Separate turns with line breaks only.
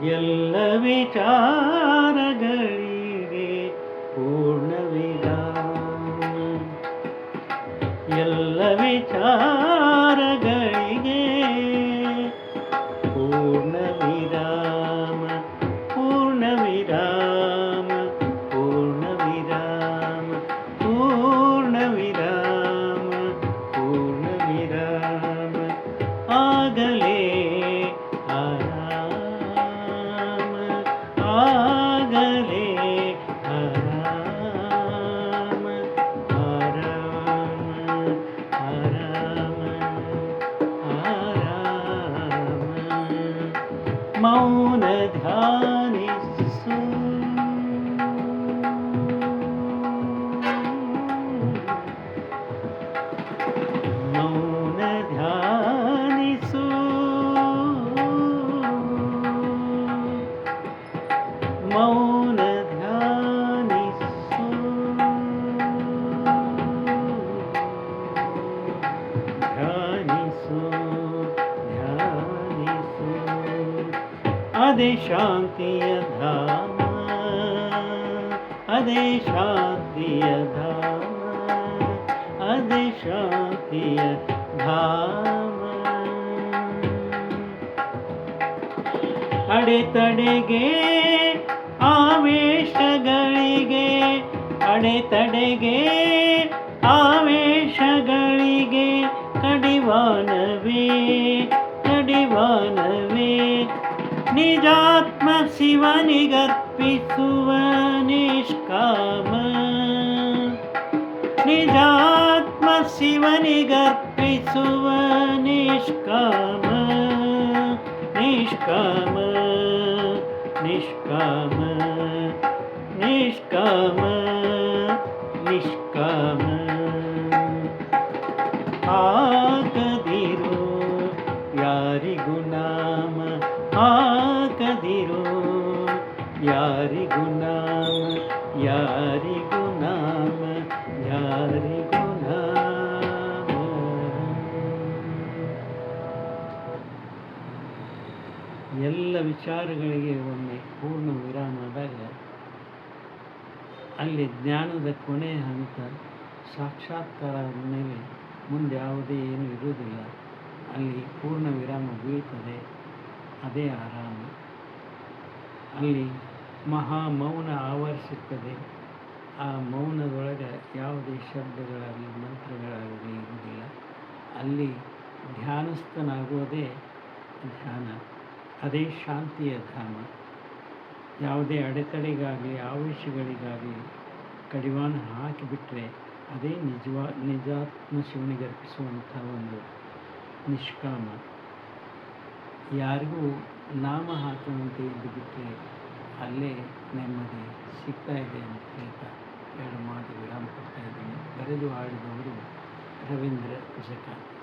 ಎಲ್ಲ ವಿಚಾರಗಳಿಗೆ ಪೂರ್ಣ ವಿರಾಮ. ಎಲ್ಲ ವಿಚಾರಗಳಿಗೆ ಪೂರ್ಣ ವಿರಾಮ. ಪೂರ್ಣ ವಿರಾಮ. ಪೂರ್ಣ ವಿರಾಮ. ಪೂರ್ಣ ವಿರಾಮ. ಪೂರ್ಣ ವಿರಾಮ. ಆಗಲೇ ಆರಾಮ. ಆಗಲೇ ಆರಾಮ. ಆರಾಮ. ಆರಾಮ. ಆರಾಮ. ಮೌನ ಧ್ಯಾನಿಸು. ಮೌನ ಧ್ಯಾನಿಸು. ಮೌನ ಧ್ಯಾನಿಸು. ಧ್ಯಾನಿಸು. ಧ್ಯಾನಿಸು. ಅದೇ ಶಾಂತಿಯ ಧಾಮ. ಅದೇ ಶಾಂತಿಯ ಧಾಮ. ಅದೇ ಶಾಂತಿಯ ಧಾಮ. ಅಡೆತಡೆಗೆ ಆವೇಶಗಳಿಗೆ. ಅಡೆತಡೆಗೆ ಆವೇಶಗಳಿಗೆ ಕಡಿವಾಣವೇ. ಕಡಿವಾಣವೇ. ನಿಜಾತ್ಮ ಶಿವನಿಗರ್ಪಿಸುವ ನಿಷ್ಕಾಮ. ನಿಜಾತ್ಮ ಶಿವನಿಗರ್ಪಿಸುವ ನಿಷ್ಕಾಮ. ನಿಷ್ಕಾಮ. ನಿಷ್ಕಾಮ. ನಿಷ್ಕಾಮ. ನಿಷ್ಕಾಮ. ಹಾಕದಿರು ಯಾರಿಗೂ ನಾಮ. ಹಾಕದಿರು ಯಾರಿಗೂ ನಾಮ. ಯಾರಿಗೂ ನಾಮ. ಯಾರಿಗೂ ನಾಮ. ಎಲ್ಲ ವಿಚಾರಗಳಿಗೆ ಒಮ್ಮೆ ಪೂರ್ಣ ವಿರಾಮದಾಗ ಅಲ್ಲಿ ಜ್ಞಾನದ ಕೊನೆಯ ಹಂತ ಸಾಕ್ಷಾತ್ಕಾರ ಮೇಲೆ ಮುಂದೆ ಯಾವುದೇ ಏನೂ ಇರುವುದಿಲ್ಲ. ಅಲ್ಲಿ ಪೂರ್ಣ ವಿರಾಮ ಬೀಳ್ತದೆ. ಅದೇ ಆರಾಮ. ಅಲ್ಲಿ ಮಹಾ ಮೌನ ಆವರಿಸುತ್ತದೆ. ಆ ಮೌನದೊಳಗೆ ಯಾವುದೇ ಶಬ್ದಗಳಾಗಲಿ ಮಂತ್ರಗಳಾಗಲಿ ಇರುವುದಿಲ್ಲ. ಅಲ್ಲಿ ಧ್ಯಾನಸ್ಥನಾಗುವುದೇ ಧ್ಯಾನ. ಅದೇ ಶಾಂತಿಯ ಧಾಮ. ಯಾವುದೇ ಅಡೆತಡೆಗಾಗಲಿ ಆವೇಶಗಳಿಗಾಗಲಿ ಕಡಿವಾಣ ಹಾಕಿಬಿಟ್ರೆ ಅದೇ ನಿಜಾತ್ಮ ಶಿವನಿಗೆ ಅರ್ಪಿಸುವಂಥ ಒಂದು ನಿಷ್ಕಾಮ. ಯಾರಿಗೂ ನಾಮ ಹಾಕುವಂತೆ ಇದ್ದು ಬಿಟ್ಟರೆ ಅಲ್ಲೇ ನೆಮ್ಮದಿ ಸಿಗ್ತಾ ಇದೆ ಅಂತ ಹೇಳ್ತಾ ಎರಡು ಮಾತು ವಿರಾಮ ಕೊಡ್ತಾ ಇದ್ದೀನಿ. ಬರೆದು ಆಡಿದವರು ರವೀಂದ್ರ ಜಕಾತಿ.